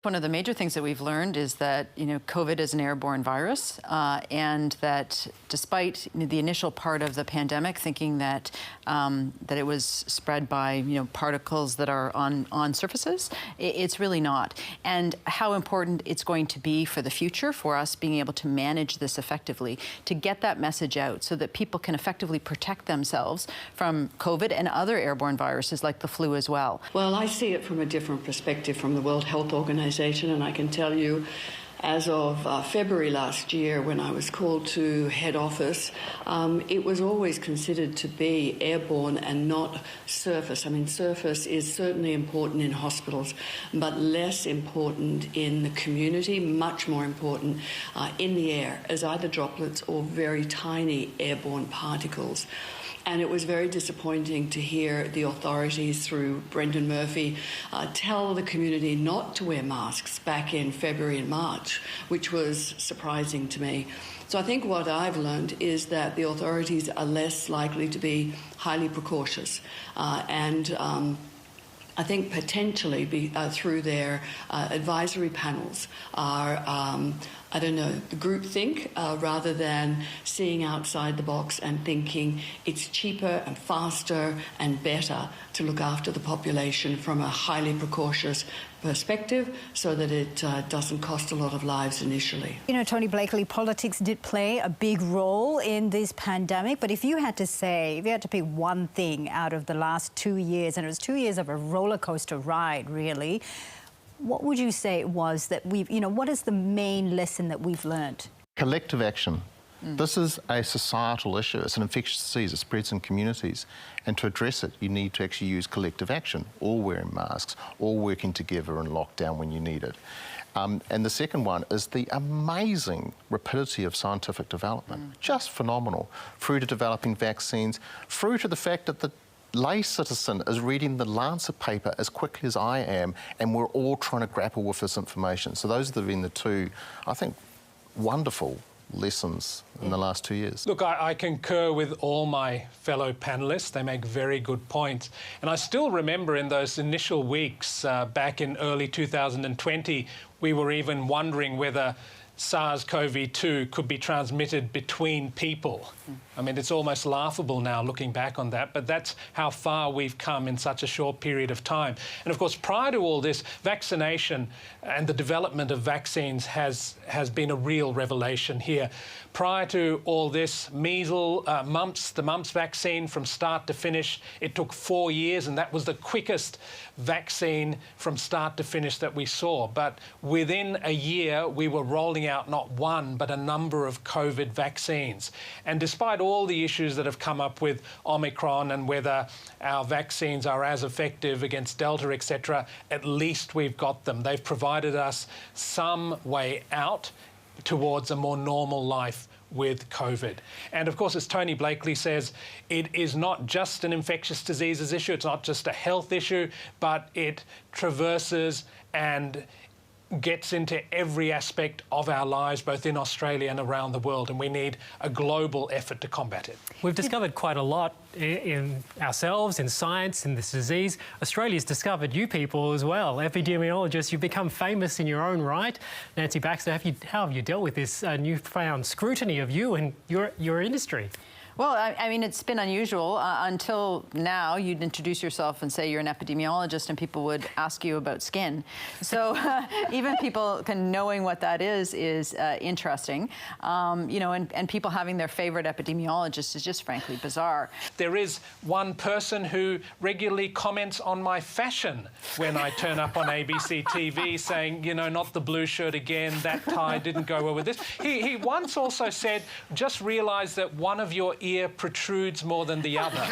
One of the major things that we've learned is that, COVID is an airborne virus, and that despite the initial part of the pandemic thinking that that it was spread by, particles that are on surfaces, it's really not. And how important it's going to be for the future for us being able to manage this effectively, to get that message out so that people can effectively protect themselves from COVID and other airborne viruses like the flu as well. Well, I see it from a different perspective from the World Health Organization. And I can tell you, as of February last year, when I was called to head office, it was always considered to be airborne and not surface. I mean, surface is certainly important in hospitals, but less important in the community, much more important in the air as either droplets or very tiny airborne particles. And it was very disappointing to hear the authorities, through Brendan Murphy, tell the community not to wear masks back in February and March, which was surprising to me. So I think what I've learned is that the authorities are less likely to be highly precautious and I think potentially through their advisory panels are the groupthink rather than seeing outside the box and thinking it's cheaper and faster and better to look after the population from a highly precautious perspective so that it doesn't cost a lot of lives initially. Tony Blakely, politics did play a big role in this pandemic, but if you had to pick one thing out of the last 2 years, and it was 2 years of a roller coaster ride, really, what would you say it was that what is the main lesson that we've learned? Collective action. This is a societal issue. It's an infectious disease. It spreads in communities. And to address it, you need to actually use collective action, all wearing masks, all working together in lockdown when you need it. And the second one is the amazing rapidity of scientific development. Just phenomenal. Through to developing vaccines, through to the fact that the lay citizen is reading the Lancet paper as quickly as I am, and we're all trying to grapple with this information. So those have been the two, I think, wonderful lessons in the last 2 years. Look, I concur with all my fellow panellists. They make very good points. And I still remember in those initial weeks back in early 2020, we were even wondering whether SARS-CoV-2 could be transmitted between people. I mean, it's almost laughable now looking back on that, but that's how far we've come in such a short period of time. And of course, prior to all this, vaccination and the development of vaccines has been a real revelation here. Prior to all this, measles, mumps, the mumps vaccine from start to finish, it took 4 years, and that was the quickest vaccine from start to finish that we saw. But within a year, we were rolling out not one, but a number of COVID vaccines. And despite all the issues that have come up with Omicron and whether our vaccines are as effective against Delta, etc., at least we've got them. They've provided us some way out towards a more normal life with COVID. And of course, as Tony Blakely says, it is not just an infectious diseases issue, it's not just a health issue, but it traverses and gets into every aspect of our lives, both in Australia and around the world, and we need a global effort to combat it. We've discovered quite a lot in ourselves, in science, in this disease. Australia's discovered you people as well. Epidemiologists, you've become famous in your own right. Nancy Baxter, how have you dealt with this newfound scrutiny of you and your industry? Well, I mean, it's been unusual. Until now, you'd introduce yourself and say you're an epidemiologist, and people would ask you about skin. So even people knowing what that is interesting. And people having their favorite epidemiologist is just frankly bizarre. There is one person who regularly comments on my fashion when I turn up on ABC TV saying, not the blue shirt again, that tie didn't go well with this. He once also said, just realise that one of your ear protrudes more than the other.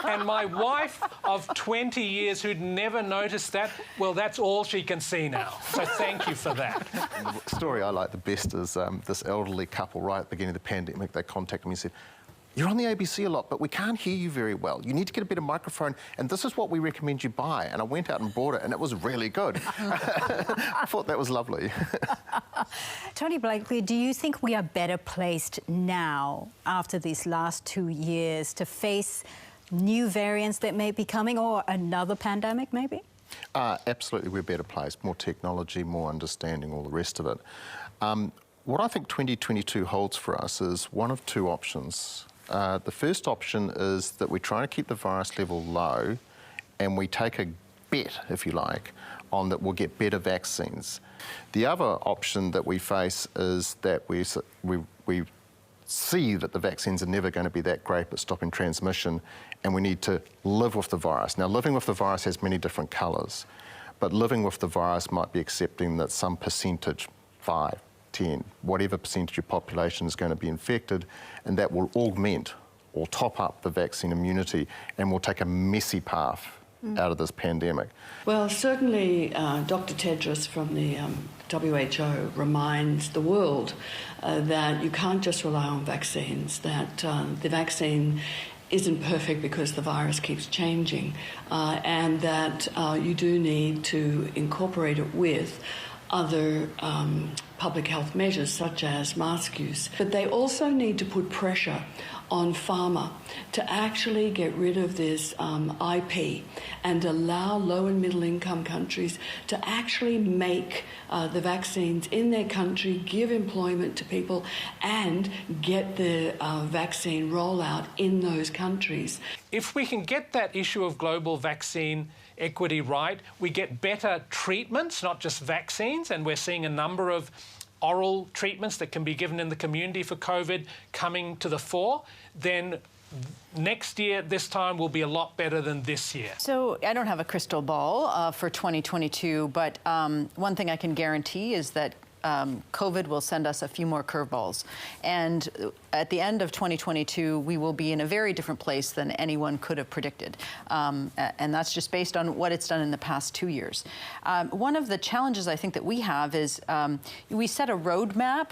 And my wife of 20 years who'd never noticed that, well, that's all she can see now. So thank you for that. The story I like the best is this elderly couple right at the beginning of the pandemic. They contacted me and said, "You're on the ABC a lot, but we can't hear you very well. You need to get a better microphone, and this is what we recommend you buy." And I went out and bought it, and it was really good. I thought that was lovely. Tony Blakely, do you think we are better placed now, after these last 2 years, to face new variants that may be coming, or another pandemic, maybe? Absolutely, we're better placed. More technology, more understanding, all the rest of it. What I think 2022 holds for us is one of two options. The first option is that we try to keep the virus level low and we take a bet, if you like, on that we'll get better vaccines. The other option that we face is that we see that the vaccines are never going to be that great at stopping transmission, and we need to live with the virus. Now, living with the virus has many different colours, but living with the virus might be accepting that some percentage, 5, 10, whatever percentage of population is going to be infected, and that will augment or top up the vaccine immunity, and we'll take a messy path out of this pandemic. Well, certainly Dr. Tedros from the WHO reminds the world that you can't just rely on vaccines, that the vaccine isn't perfect because the virus keeps changing, and that you do need to incorporate it with other public health measures such as mask use. But they also need to put pressure on pharma to actually get rid of this IP and allow low and middle income countries to actually make the vaccines in their country, give employment to people and get the vaccine rollout in those countries. If we can get that issue of global vaccine equity right, we get better treatments, not just vaccines, and we're seeing a number of oral treatments that can be given in the community for COVID coming to the fore, then next year, this time, will be a lot better than this year. So I don't have a crystal ball for 2022, but one thing I can guarantee is that COVID will send us a few more curveballs. And at the end of 2022, we will be in a very different place than anyone could have predicted. And that's just based on what it's done in the past 2 years. One of the challenges I think that we have is we set a roadmap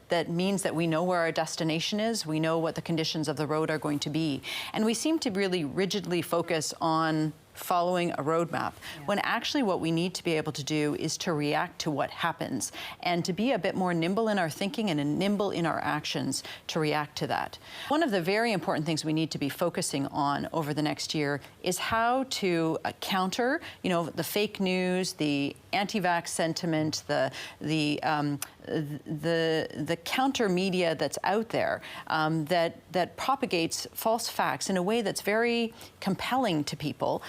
that means that we know where our destination is, we know what the conditions of the road are going to be. And we seem to really rigidly focus on following a roadmap, when actually what we need to be able to do is to react to what happens and to be a bit more nimble in our thinking and nimble in our actions to react to that. One of the very important things we need to be focusing on over the next year is how to counter, the fake news, the anti-vax sentiment, the counter media that's out there that propagates false facts in a way that's very compelling to people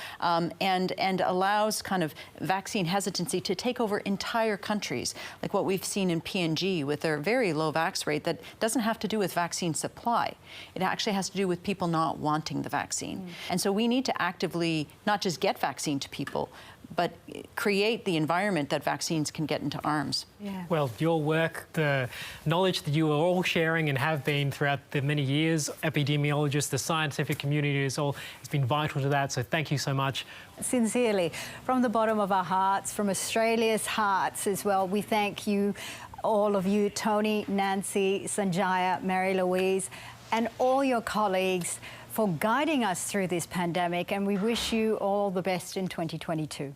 and allows kind of vaccine hesitancy to take over entire countries, like what we've seen in PNG with their very low vax rate that doesn't have to do with vaccine supply. It actually has to do with people not wanting the vaccine. And so we need to actively not just get vaccine to people, but create the environment that vaccines can get into arms. Yeah. Well, your work, the knowledge that you are all sharing and have been throughout the many years, epidemiologists, the scientific community has been vital to that. So thank you so much. Sincerely, from the bottom of our hearts, from Australia's hearts as well, we thank you, all of you, Tony, Nancy, Sanjaya, Mary Louise, and all your colleagues for guiding us through this pandemic, and we wish you all the best in 2022.